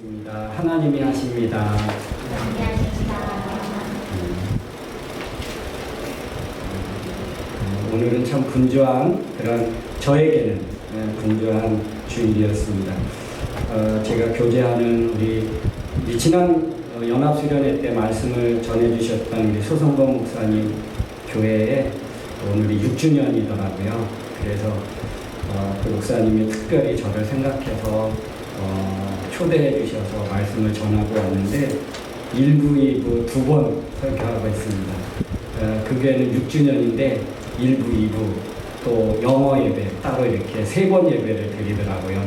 기도드리겠습니다. 하나님이 하십니다. 오늘은 참 분주한 그런 저에게는 분주한 주일이었습니다. 제가 교제하는 우리 지난 연합수련회 때 말씀을 전해주셨던 우리 소성범 목사님 교회에 오늘이 6주년이더라고요. 그래서 그 목사님이 특별히 저를 생각해서 초대해 주셔서 말씀을 전하고 왔는데 1부, 2부 두 번 설교하고 있습니다. 그 교회는 6주년인데 1부, 2부 또 영어 예배 따로 이렇게 3번 예배를 드리더라고요.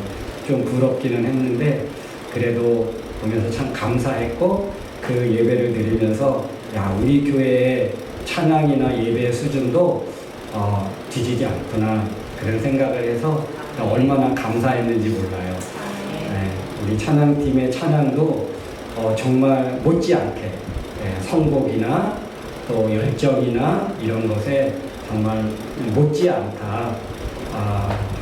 좀 부럽기는 했는데 그래도 보면서 참 감사했고 그 예배를 드리면서 야, 우리 교회의 찬양이나 예배의 수준도 뒤지지 않구나 그런 생각을 해서 얼마나 감사했는지 몰라요. 우리 찬양팀의 찬양도 정말 못지않게 성곡이나 또 열정이나 이런 것에 정말 못지않다.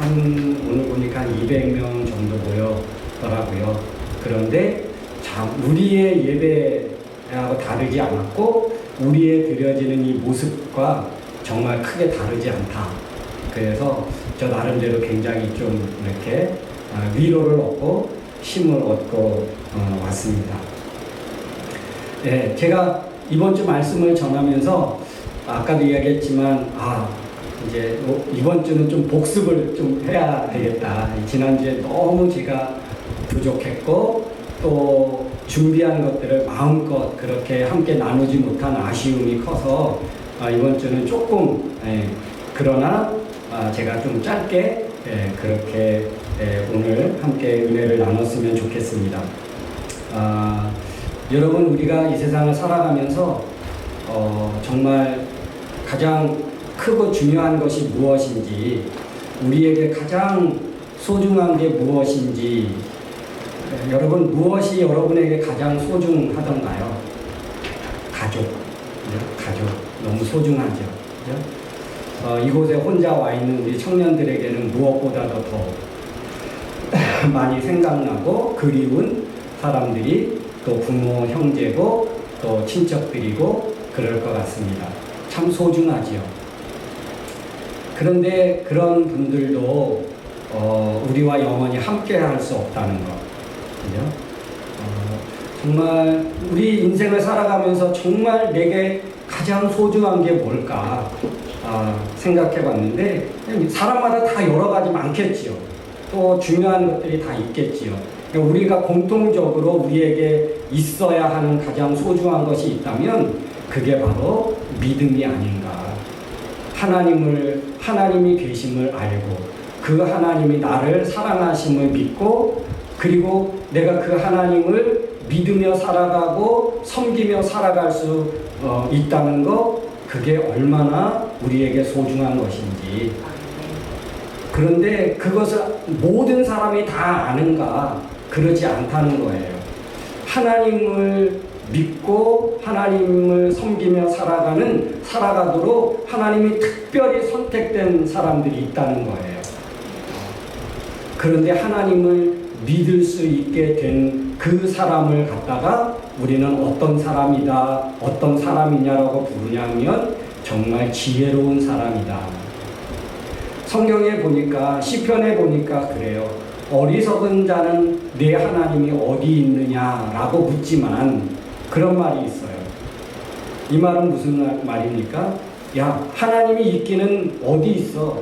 오늘 보니까 한 200명 정도 모였더라고요. 그런데 참 우리의 예배하고 다르지 않았고 우리의 드려지는 이 모습과 정말 크게 다르지 않다. 그래서 저 나름대로 굉장히 좀 이렇게 위로를 얻고 힘을 얻고 왔습니다. 네, 제가 이번 주 말씀을 전하면서 아까도 이야기했지만 이제 이번 주는 좀 복습을 좀 해야 되겠다. 지난주에 너무 제가 부족했고 또 준비한 것들을 마음껏 그렇게 함께 나누지 못한 아쉬움이 커서 이번 주는 조금 그러나 제가 좀 짧게 그렇게 오늘 함께 은혜를 나눴으면 좋겠습니다. 여러분 우리가 이 세상을 살아가면서 정말 가장 크고 중요한 것이 무엇인지 우리에게 가장 소중한 게 무엇인지 여러분 무엇이 여러분에게 가장 소중하던가요? 가족. 가족 너무 소중하죠. 그죠? 이곳에 혼자 와 있는 우리 청년들에게는 무엇보다도 더 많이 생각나고 그리운 사람들이 또 부모, 형제고 또 친척들이고 그럴 것 같습니다. 참 소중하지요. 그런데 그런 분들도 우리와 영원히 함께 할 수 없다는 것. 그죠? 정말 우리 인생을 살아가면서 정말 내게 가장 소중한 게 뭘까 생각해 봤는데 사람마다 다 여러 가지 많겠지요. 또 중요한 것들이 다 있겠지요. 우리가 공통적으로 우리에게 있어야 하는 가장 소중한 것이 있다면 그게 바로 믿음이 아닌가. 하나님이 계심을 알고 그 하나님이 나를 사랑하심을 믿고 그리고 내가 그 하나님을 믿으며 살아가고 섬기며 살아갈 수 있다는 것 그게 얼마나 우리에게 소중한 것인지. 그런데 그것을 모든 사람이 다 아는가? 그러지 않다는 거예요. 하나님을 믿고 하나님을 섬기며 살아가도록 하나님이 특별히 선택된 사람들이 있다는 거예요. 그런데 하나님을 믿을 수 있게 된 그 사람을 갖다가 우리는 어떤 사람이다, 어떤 사람이냐라고 부르냐면 정말 지혜로운 사람이다. 성경에 보니까 시편에 보니까 그래요. 어리석은 자는 내 하나님이 어디 있느냐라고 묻지만 그런 말이 있어요. 이 말은 무슨 말입니까? 야, 하나님이 있기는 어디 있어?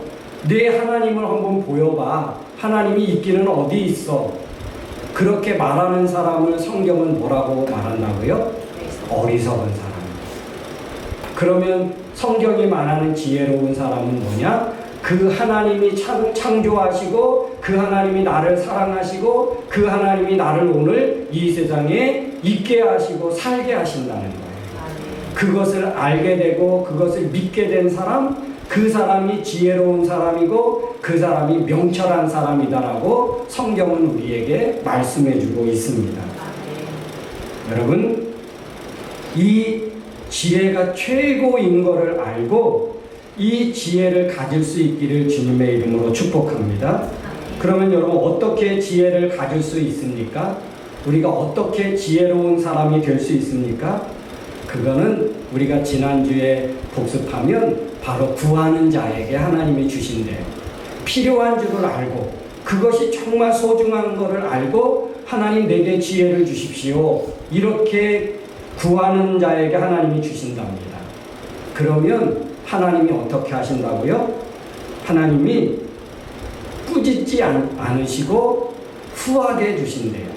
내 하나님을 한번 보여봐. 하나님이 있기는 어디 있어? 그렇게 말하는 사람을 성경은 뭐라고 말한다고요? 어리석은 사람. 그러면 성경이 말하는 지혜로운 사람은 뭐냐? 그 하나님이 창조하시고 그 하나님이 나를 사랑하시고 그 하나님이 나를 오늘 이 세상에 있게 하시고 살게 하신다는 거예요. 그것을 알게 되고 그것을 믿게 된 사람, 그 사람이 지혜로운 사람이고 그 사람이 명철한 사람이다라고 성경은 우리에게 말씀해주고 있습니다. 여러분, 이 지혜가 최고인 것을 알고 이 지혜를 가질 수 있기를 주님의 이름으로 축복합니다. 그러면 여러분 어떻게 지혜를 가질 수 있습니까? 우리가 어떻게 지혜로운 사람이 될 수 있습니까? 그거는 우리가 지난주에 복습하면 바로 구하는 자에게 하나님이 주신대요. 필요한 줄을 알고 그것이 정말 소중한 것을 알고 하나님 내게 지혜를 주십시오. 이렇게 구하는 자에게 하나님이 주신답니다. 그러면 하나님이 어떻게 하신다고요? 하나님이 꾸짖지 않으시고 후하게 주신대요.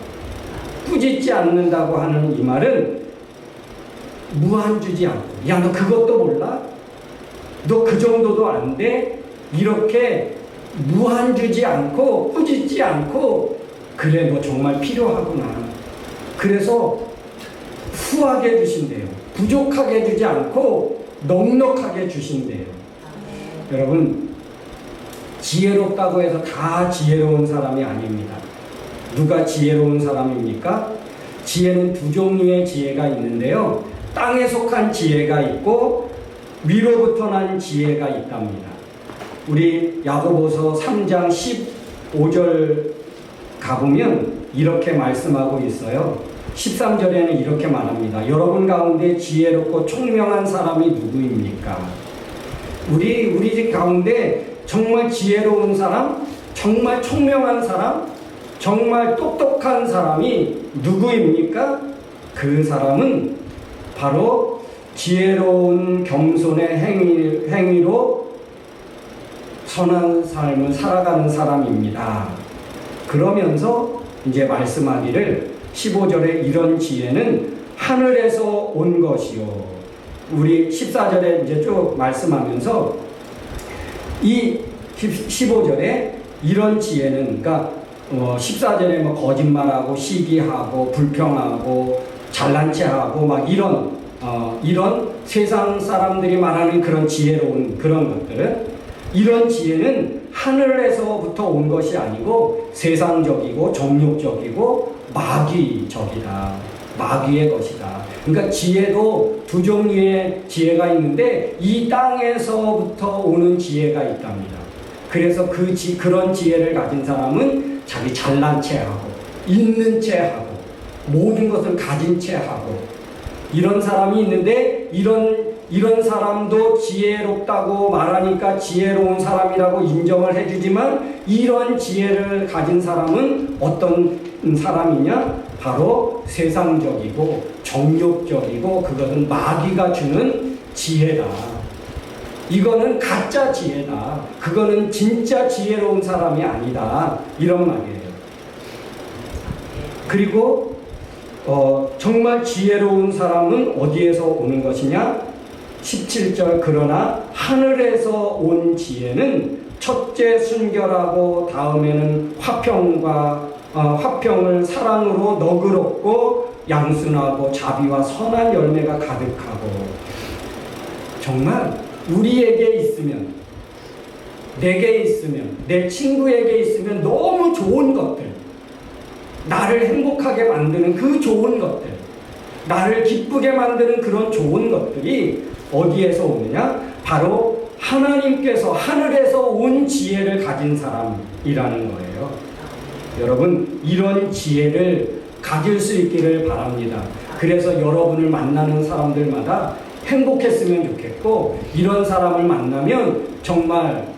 꾸짖지 않는다고 하는 이 말은 무한 주지 않고, 야, 너 그것도 몰라? 너 그 정도도 안 돼? 이렇게 무한 주지 않고 꾸짖지 않고, 그래, 너 정말 필요하구나. 그래서 후하게 주신대요. 부족하게 주지 않고 넉넉하게 주신대요. 여러분, 지혜롭다고 해서 다 지혜로운 사람이 아닙니다. 누가 지혜로운 사람입니까? 지혜는 두 종류의 지혜가 있는데요. 땅에 속한 지혜가 있고 위로부터 난 지혜가 있답니다. 우리 야고보서 3장 15절 가보면 이렇게 말씀하고 있어요. 13절에는 이렇게 말합니다. 여러분 가운데 지혜롭고 총명한 사람이 누구입니까? 우리 집 가운데 정말 지혜로운 사람, 정말 총명한 사람, 정말 똑똑한 사람이 누구입니까? 그 사람은 바로 지혜로운 겸손의 행위로 선한 삶을 살아가는 사람입니다. 그러면서 이제 말씀하기를 15절에 이런 지혜는 하늘에서 온 것이요. 우리 14절에 이제 쭉 말씀하면서 이 15절에 이런 지혜는, 그러니까 14절에 뭐 거짓말하고 시기하고 불평하고 잘난 체하고 막 이런 세상 사람들이 말하는 그런 지혜로운 그런 것들은, 이런 지혜는 하늘에서부터 온 것이 아니고 세상적이고 정욕적이고 마귀적이다. 마귀의 것이다. 그러니까 지혜도 두 종류의 지혜가 있는데 이 땅에서부터 오는 지혜가 있답니다. 그래서 그런 지혜를 가진 사람은 자기 잘난 체하고 있는 체하고 모든 것을 가진 체하고 이런 사람이 있는데, 이런 사람도 지혜롭다고 말하니까 지혜로운 사람이라고 인정을 해주지만, 이런 지혜를 가진 사람은 어떤 사람이냐? 바로 세상적이고 정욕적이고 그것은 마귀가 주는 지혜다. 이거는 가짜 지혜다. 그거는 진짜 지혜로운 사람이 아니다. 이런 말이에요. 그리고 정말 지혜로운 사람은 어디에서 오는 것이냐? 17절, 그러나 하늘에서 온 지혜는 첫째 순결하고 다음에는 화평을 사랑으로 너그럽고 양순하고 자비와 선한 열매가 가득하고. 정말 우리에게 있으면, 내게 있으면, 내 친구에게 있으면 너무 좋은 것들, 나를 행복하게 만드는 그 좋은 것들, 나를 기쁘게 만드는 그런 좋은 것들이 어디에서 오느냐? 바로 하나님께서 하늘에서 온 지혜를 가진 사람이라는 거예요. 여러분, 이런 지혜를 가질 수 있기를 바랍니다. 그래서 여러분을 만나는 사람들마다 행복했으면 좋겠고, 이런 사람을 만나면 정말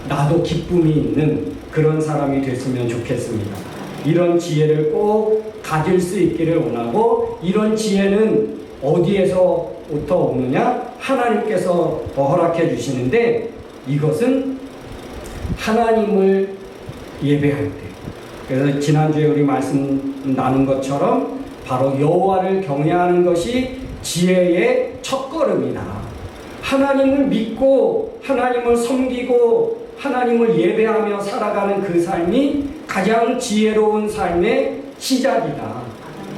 나도 기쁨이 있는 그런 사람이 됐으면 좋겠습니다. 이런 지혜를 꼭 가질 수 있기를 원하고, 이런 지혜는 어디에서부터 오느냐? 하나님께서 허락해 주시는데, 이것은 하나님을 예배할 때, 그래서 지난주에 우리 말씀 나눈 것처럼 바로 여호와를 경외하는 것이 지혜의 첫걸음이다. 하나님을 믿고 하나님을 섬기고 하나님을 예배하며 살아가는 그 삶이 가장 지혜로운 삶의 시작이다.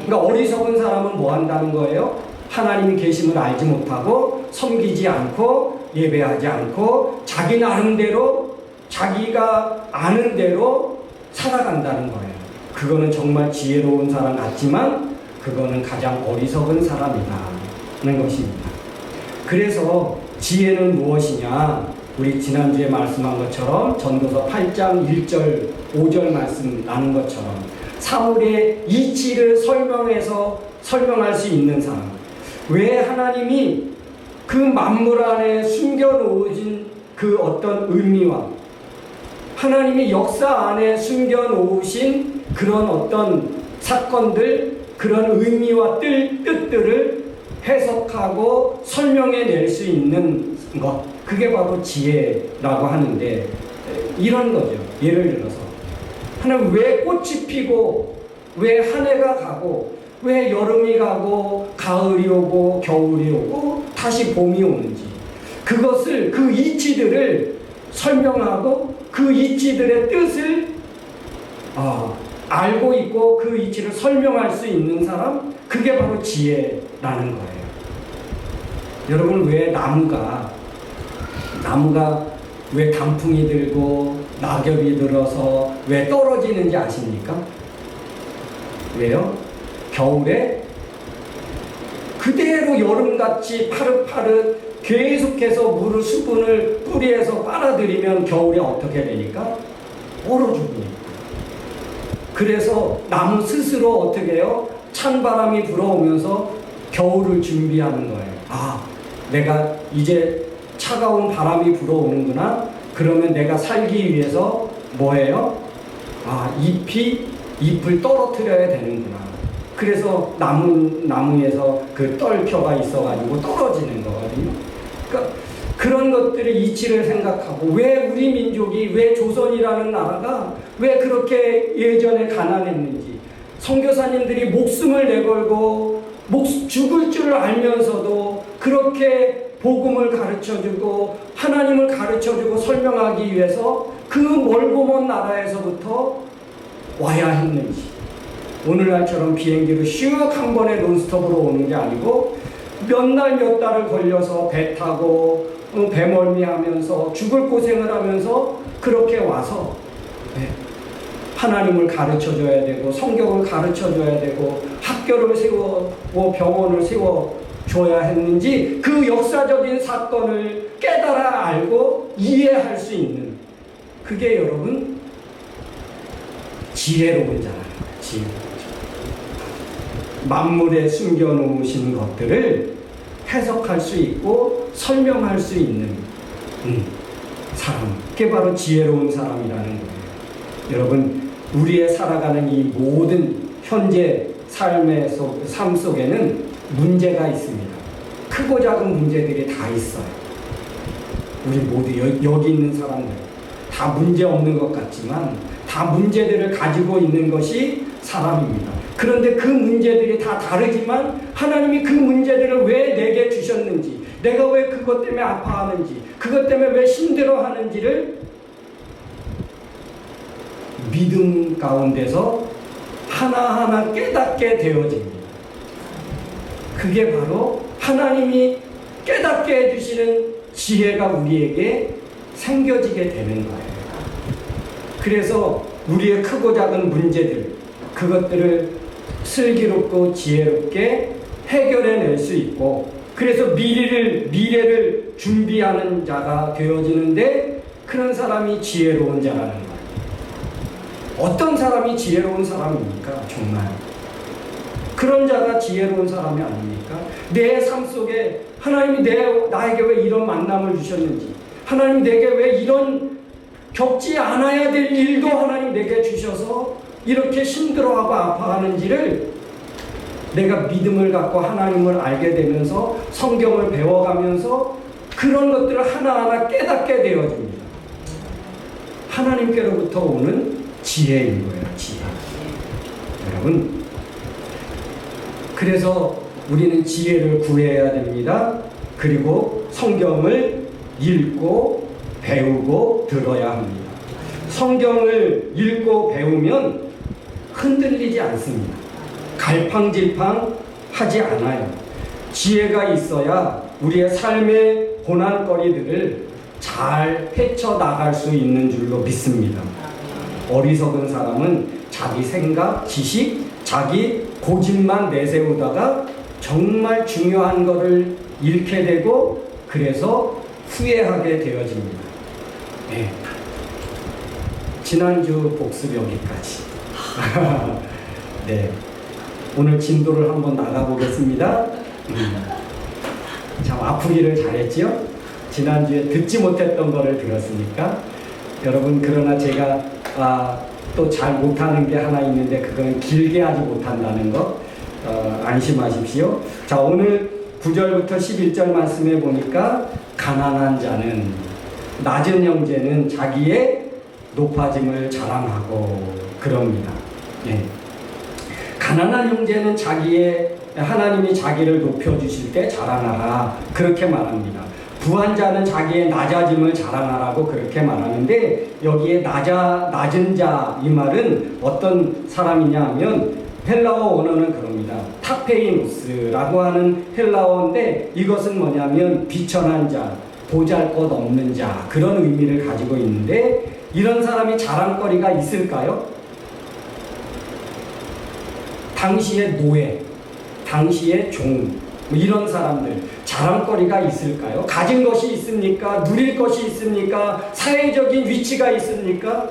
그러니까 어리석은 사람은 뭐 한다는 거예요? 하나님이 계심을 알지 못하고 섬기지 않고 예배하지 않고 자기 나름대로 자기가 아는 대로 살아간다는 거예요. 그거는 정말 지혜로운 사람 같지만 그거는 가장 어리석은 사람이라는 것입니다. 그래서 지혜는 무엇이냐? 우리 지난주에 말씀한 것처럼 전도서 8장 1절 5절 말씀 나눈 것처럼 사물의 이치를 설명할 수 있는 사람. 왜 하나님이 그 만물 안에 숨겨놓으신 그 어떤 의미와 하나님이 역사 안에 숨겨놓으신 그런 어떤 사건들, 그런 의미와 뜻들을 해석하고 설명해낼 수 있는 것, 그게 바로 지혜라고 하는데, 이런 거죠. 예를 들어서 하나님 왜 꽃이 피고 왜 한 해가 가고 왜 여름이 가고 가을이 오고 겨울이 오고 다시 봄이 오는지, 그것을, 그 이치들을 설명하고 그 이치들의 뜻을 알고 있고 그 이치를 설명할 수 있는 사람, 그게 바로 지혜라는 거예요. 여러분, 왜 나무가 왜 단풍이 들고 낙엽이 들어서 왜 떨어지는지 아십니까? 왜요? 겨울에 그대로 여름같이 파릇파릇 계속해서 물을, 수분을 뿌리에서 빨아들이면 겨울에 어떻게 되니까? 얼어 죽으니까. 그래서 나무 스스로 어떻게 해요? 찬바람이 불어오면서 겨울을 준비하는 거예요. 내가 이제 차가운 바람이 불어오는구나. 그러면 내가 살기 위해서 뭐예요? 잎을 떨어뜨려야 되는구나. 그래서 나무에서 그 떨표가 있어가지고 떨어지는 거거든요. 그러니까 그런 것들의 이치를 생각하고, 왜 우리 민족이, 왜 조선이라는 나라가 왜 그렇게 예전에 가난했는지, 선교사님들이 목숨을 내걸고 죽을 줄 알면서도 그렇게 복음을 가르쳐주고 하나님을 가르쳐주고 설명하기 위해서 그 멀고 먼 나라에서부터 와야 했는지, 오늘날처럼 비행기로 슉 한 번에 논스톱으로 오는 게 아니고 몇 날 몇 달을 걸려서 배 타고 배멀미하면서 죽을 고생을 하면서 그렇게 와서 하나님을 가르쳐줘야 되고 성경을 가르쳐줘야 되고 학교를 세우고 병원을 세워줘야 했는지, 그 역사적인 사건을 깨달아 알고 이해할 수 있는, 그게 여러분 지혜로운 자라는 거예요. 지혜로운 자. 만물에 숨겨놓으신 것들을 해석할 수 있고 설명할 수 있는 사람, 그게 바로 지혜로운 사람이라는 거예요. 여러분, 우리의 살아가는 이 모든 현재 삶 속에는 문제가 있습니다. 크고 작은 문제들이 다 있어요. 우리 모두 여기 있는 사람들 다 문제 없는 것 같지만 다 문제들을 가지고 있는 것이 사람입니다. 그런데 그 문제들이 다 다르지만 하나님이 그 문제들을 왜 내게 주셨는지, 내가 왜 그것 때문에 아파하는지, 그것 때문에 왜 힘들어하는지를 믿음 가운데서 하나하나 깨닫게 되어집니다. 그게 바로 하나님이 깨닫게 해주시는 지혜가 우리에게 생겨지게 되는 거예요. 그래서 우리의 크고 작은 문제들, 그것들을 슬기롭고 지혜롭게 해결해낼 수 있고, 그래서 미래를 준비하는 자가 되어지는데, 그런 사람이 지혜로운 자라는 거예요. 어떤 사람이 지혜로운 사람입니까? 정말 그런 자가 지혜로운 사람이 아닙니까? 내 삶 속에 하나님이 나에게 왜 이런 만남을 주셨는지, 하나님 내게 왜 이런 겪지 않아야 될 일도 하나님 내게 주셔서 이렇게 힘들어하고 아파하는지를 내가 믿음을 갖고 하나님을 알게 되면서 성경을 배워가면서 그런 것들을 하나하나 깨닫게 되어집니다. 하나님께로부터 오는 지혜인 거예요. 지혜. 여러분, 그래서 우리는 지혜를 구해야 됩니다. 그리고 성경을 읽고 배우고 들어야 합니다. 성경을 읽고 배우면 흔들리지 않습니다. 갈팡질팡 하지 않아요. 지혜가 있어야 우리의 삶의 고난거리들을 잘 헤쳐나갈 수 있는 줄로 믿습니다. 어리석은 사람은 자기 생각, 지식, 자기 고집만 내세우다가 정말 중요한 것을 잃게 되고 그래서 후회하게 되어집니다. 네. 지난주 복습 여기까지. 네. 오늘 진도를 한번 나가보겠습니다. 참 아프기를 잘했지요? 지난주에 듣지 못했던 거를 들었으니까. 여러분, 그러나 제가 또 잘 못하는 게 하나 있는데 그건 길게 하지 못한다는 거 안심하십시오. 자, 오늘 9절부터 11절 말씀에 보니까 가난한 자는, 낮은 형제는 자기의 높아짐을 자랑하고 그럽니다. 예. 가난한 형제는 하나님이 자기를 높여주실 때 자랑하라, 그렇게 말합니다. 부한 자는 자기의 낮아짐을 자랑하라고 그렇게 말하는데, 여기에 낮은 자 이 말은 어떤 사람이냐 하면 헬라어 언어는 그럽니다. 타페이노스라고 하는 헬라어인데, 이것은 뭐냐면 비천한 자, 보잘것없는 자, 그런 의미를 가지고 있는데, 이런 사람이 자랑거리가 있을까요? 당시의 노예, 당시의 종, 이런 사람들 자랑거리가 있을까요? 가진 것이 있습니까? 누릴 것이 있습니까? 사회적인 위치가 있습니까?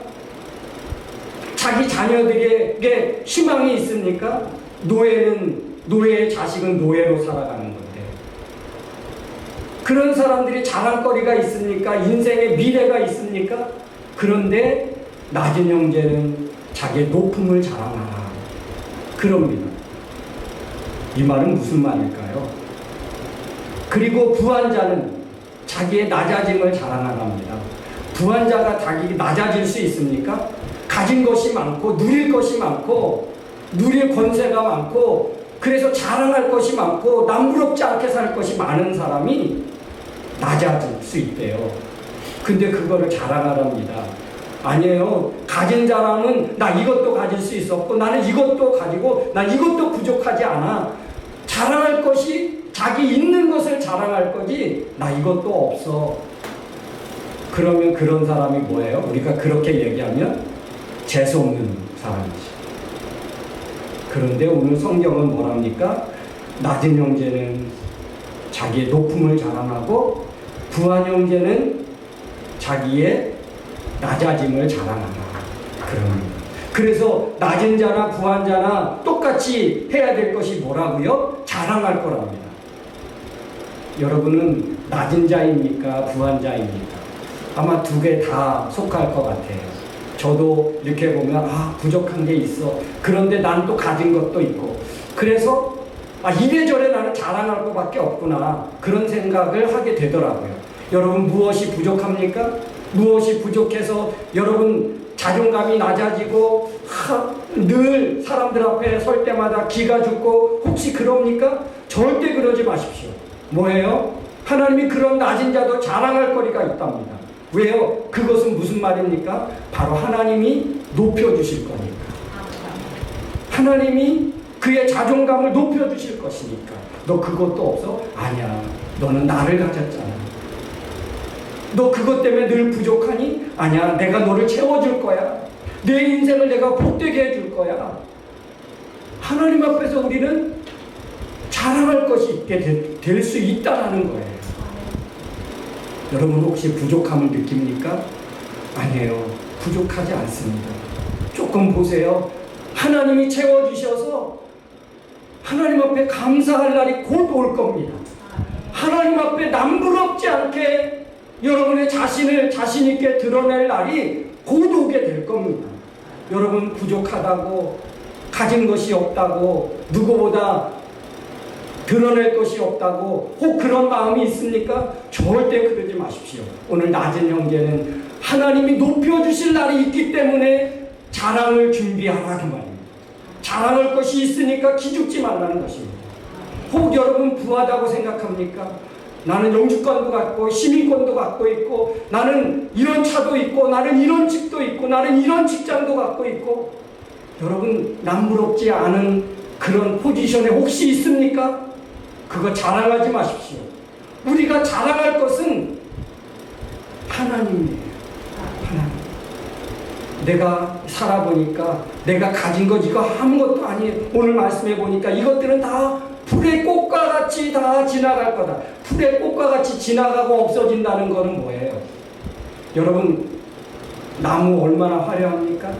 자기 자녀들에게 희망이 있습니까? 노예의 자식은 노예로 살아가는 건데, 그런 사람들이 자랑거리가 있습니까? 인생의 미래가 있습니까? 그런데 낮은 형제는 자기의 높음을 자랑하라, 그럽니다. 이 말은 무슨 말일까요? 그리고 부한 자는 자기의 낮아짐을 자랑하랍니다. 부한 자가 자기 낮아질 수 있습니까? 가진 것이 많고 누릴 것이 많고 누릴 권세가 많고 그래서 자랑할 것이 많고 남부럽지 않게 살 것이 많은 사람이 낮아질 수 있대요. 근데 그거를 자랑하랍니다. 아니에요. 가진 사람은 나 이것도 가질 수 있었고 나는 이것도 가지고 난 이것도 부족하지 않아. 자랑할 것이 자기 있는 것을 자랑할 거지 나 이것도 없어. 그러면 그런 사람이 뭐예요? 우리가 그렇게 얘기하면 재수없는 사람이지. 그런데 오늘 성경은 뭐랍니까? 낮은 형제는 자기의 높음을 자랑하고 부한 형제는 자기의 낮아짐을 자랑하라, 그럽니다. 그래서 낮은 자나 부한 자나 똑같이 해야 될 것이 뭐라고요? 자랑할 거랍니다. 여러분은 낮은 자입니까? 부한 자입니까? 아마 두 개 다 속할 것 같아요. 저도 이렇게 보면 부족한 게 있어. 그런데 난 또 가진 것도 있고. 그래서 이래저래 나는 자랑할 것밖에 없구나, 그런 생각을 하게 되더라고요. 여러분, 무엇이 부족합니까? 무엇이 부족해서 여러분 자존감이 낮아지고 늘 사람들 앞에 설 때마다 기가 죽고 혹시 그럽니까? 절대 그러지 마십시오. 뭐예요? 하나님이 그런 낮은 자도 자랑할 거리가 있답니다. 왜요? 그것은 무슨 말입니까? 바로 하나님이 높여주실 거니까. 하나님이 그의 자존감을 높여주실 것이니까. 너 그것도 없어? 아니야. 너는 나를 가졌잖아. 너 그것 때문에 늘 부족하니? 아니야. 내가 너를 채워줄 거야. 내 인생을 내가 복되게 해줄 거야. 하나님 앞에서 우리는 자랑할 것이 있게 될 수 있다는 거예요. 여러분, 혹시 부족함을 느낍니까? 아니에요. 부족하지 않습니다. 조금 보세요. 하나님이 채워주셔서 하나님 앞에 감사할 날이 곧 올 겁니다. 하나님 앞에 남부럽지 않게 여러분의 자신을 자신있게 드러낼 날이 곧 오게 될 겁니다. 여러분, 부족하다고, 가진 것이 없다고, 누구보다 드러낼 것이 없다고 혹 그런 마음이 있습니까? 절대 그러지 마십시오. 오늘 낮은 형제는 하나님이 높여주실 날이 있기 때문에 자랑을 준비하라, 그 말입니다. 자랑할 것이 있으니까 기죽지 말라는 것입니다. 혹 여러분 부하다고 생각합니까? 나는 영주권도 갖고 시민권도 갖고 있고 나는 이런 차도 있고 나는 이런 집도 있고 나는 이런 직장도 갖고 있고, 여러분 남부럽지 않은 그런 포지션에 혹시 있습니까? 그거 자랑하지 마십시오. 우리가 자랑할 것은 하나님이에요. 하나님. 내가 살아보니까 내가 가진 것 이거 아무것도 아니에요. 오늘 말씀해 보니까 이것들은 다 풀의 꽃과 같이 다 지나갈 거다. 풀의 꽃과 같이 지나가고 없어진다는 것은 뭐예요? 여러분, 나무 얼마나 화려합니까?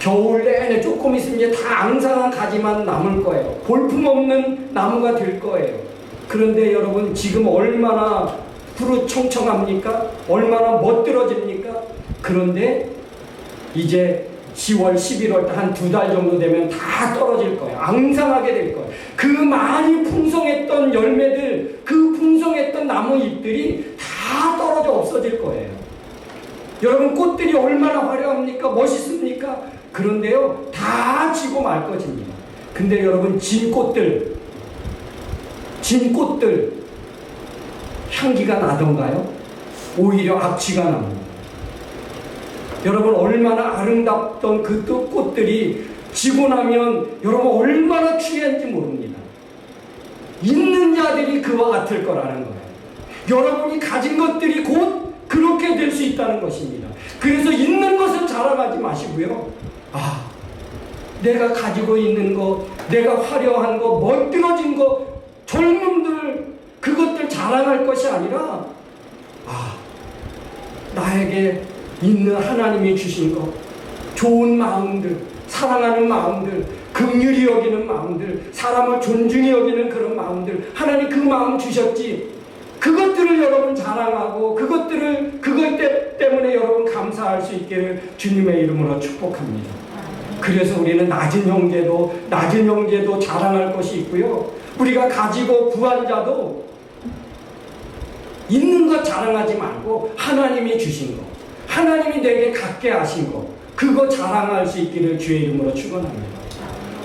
겨울 내내 조금 있으면 이제 다 앙상한 가지만 남을 거예요. 볼품없는 나무가 될 거예요. 그런데 여러분 지금 얼마나 푸르청청합니까? 얼마나 멋들어집니까? 그런데 이제 10월, 11월 한 2달 정도 되면 다 떨어질 거예요. 앙상하게 될 거예요. 그 많이 풍성했던 열매들, 그 풍성했던 나무 잎들이 다 떨어져 없어질 거예요. 여러분 꽃들이 얼마나 화려합니까? 멋있습니까? 그런데요 다 지고 말 것입니다. 근데 여러분 진 꽃들 향기가 나던가요? 오히려 악취가 납니다. 여러분 얼마나 아름답던 그 꽃들이 지고 나면 여러분 얼마나 취한지 모릅니다. 있는 자들이 그와 같을 거라는 거예요. 여러분이 가진 것들이 곧 그렇게 될 수 있다는 것입니다. 그래서 있는 것을 자랑하지 마시고요. 내가 가지고 있는 것, 내가 화려한 것, 멋들어진 것, 젊은들 그것들 자랑할 것이 아니라 나에게 있는 하나님이 주신 것, 좋은 마음들, 사랑하는 마음들, 긍휼히 여기는 마음들, 사람을 존중히 여기는 그런 마음들, 하나님 그 마음 주셨지. 그것들을 여러분 자랑하고 그것 때문에 여러분 감사할 수 있기를 주님의 이름으로 축복합니다. 그래서 우리는 낮은 형제도 자랑할 것이 있고요. 우리가 가지고 구한 자도 있는 것 자랑하지 말고 하나님이 주신 것, 하나님이 내게 갖게 하신 것, 그거 자랑할 수 있기를 주의 이름으로 축원합니다.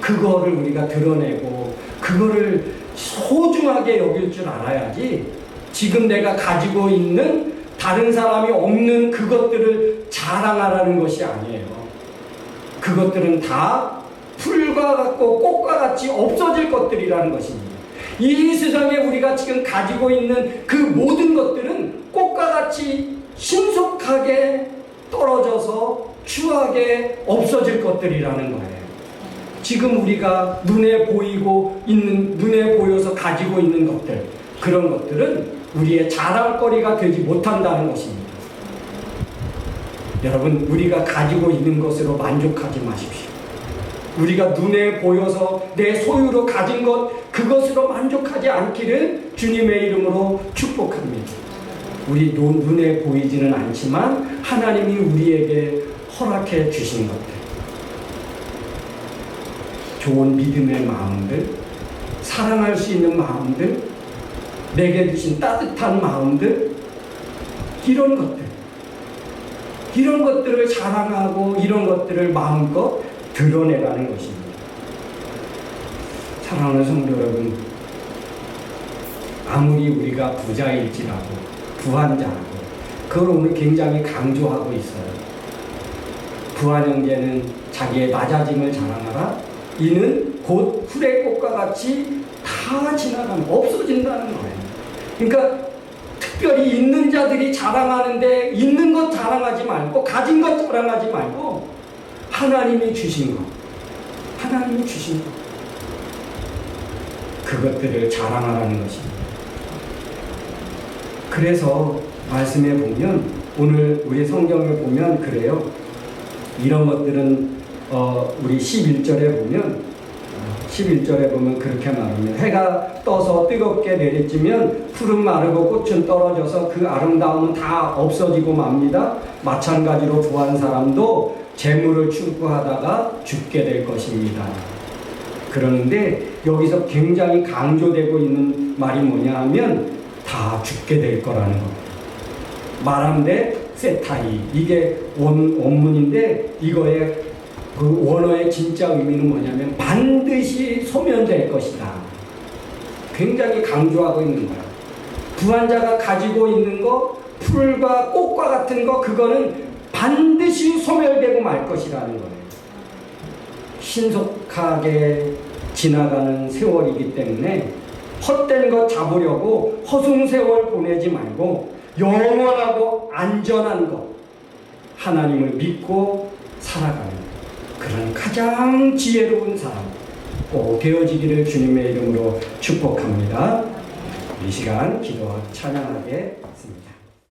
그거를 우리가 드러내고 그거를 소중하게 여길 줄 알아야지 지금 내가 가지고 있는 다른 사람이 없는 그것들을 자랑하라는 것이 아니에요. 그것들은 다 풀과 같고 꽃과 같이 없어질 것들이라는 것입니다. 이 세상에 우리가 지금 가지고 있는 그 모든 것들은 꽃과 같이 신속하게 떨어져서 추하게 없어질 것들이라는 거예요. 지금 우리가 눈에 보여서 가지고 있는 것들, 그런 것들은 우리의 자랑거리가 되지 못한다는 것입니다. 여러분, 우리가 가지고 있는 것으로 만족하지 마십시오. 우리가 눈에 보여서 내 소유로 가진 것, 그것으로 만족하지 않기를 주님의 이름으로 축복합니다. 우리 눈에 보이지는 않지만 하나님이 우리에게 허락해 주신 것들, 좋은 믿음의 마음들, 사랑할 수 있는 마음들, 내게 주신 따뜻한 마음들, 이런 것들을 자랑하고 이런 것들을 마음껏 드러내라는 것입니다. 사랑하는 성도 여러분, 아무리 우리가 부자일지라도 부한자라도 그걸 오늘 굉장히 강조하고 있어요. 부한 형제는 자기의 낮아짐을 자랑하라. 이는 곧 풀의 꽃과 같이 다 지나가면 없어진다는 거예요. 그러니까 특별히 있는 자들이 자랑하는데 있는 것 자랑하지 말고 가진 것 자랑하지 말고 하나님이 주신 것, 그것들을 자랑하라는 것입니다. 그래서 말씀에 보면 오늘 우리 성경을 보면 그래요. 이런 것들은 우리 11절에 보면 그렇게 말합니다. 해가 떠서 뜨겁게 내리쬐면 풀은 마르고 꽃은 떨어져서 그 아름다움은 다 없어지고 맙니다. 마찬가지로 부한 사람도 재물을 추구하다가 죽게 될 것입니다. 그러는데 여기서 굉장히 강조되고 있는 말이 뭐냐 하면 다 죽게 될 거라는 겁니다. 말한데 세타이, 이게 원문인데 이거의 그 원어의 진짜 의미는 뭐냐면 반드시 소멸될 것이다. 굉장히 강조하고 있는 거야. 부한자가 가지고 있는 거, 풀과 꽃과 같은 거, 그거는 반드시 소멸되고 말 것이라는 거예요. 신속하게 지나가는 세월이기 때문에 헛된 것 잡으려고 허송 세월 보내지 말고 영원하고 안전한 것, 하나님을 믿고 살아가는 그런 가장 지혜로운 사람 꼭 되어지기를 주님의 이름으로 축복합니다. 이 시간 기도와 찬양하겠습니다.